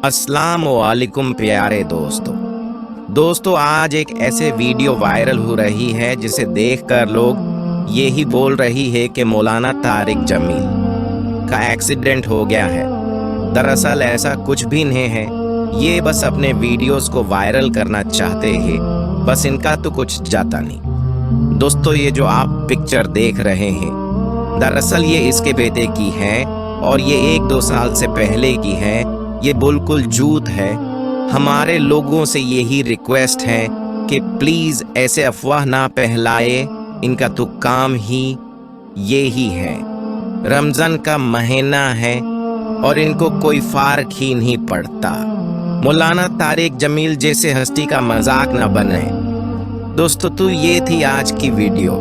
अस्सलाम वालेकुम प्यारे दोस्तों आज एक ऐसे वीडियो वायरल हो रही है जिसे देखकर लोग यही बोल रही है कि मौलाना तारिक जमील का एक्सीडेंट हो गया है। दरअसल ऐसा कुछ भी नहीं है, ये बस अपने वीडियोस को वायरल करना चाहते हैं, बस इनका तो कुछ जाता नहीं। दोस्तों ये जो आप पिक्चर देख रहे हैं दरअसल ये इसके बेटे की है और ये 1-2 साल से पहले की है। ये बिल्कुल झूठ है। हमारे लोगों से यही रिक्वेस्ट है कि प्लीज ऐसे अफवाह ना फैलाए, इनका तो काम ही यही है। रमजान का महीना है और इनको कोई फर्क ही नहीं पड़ता। मौलाना तारिक जमील जैसे हस्ती का मजाक ना बने। दोस्तों तो ये थी आज की वीडियो।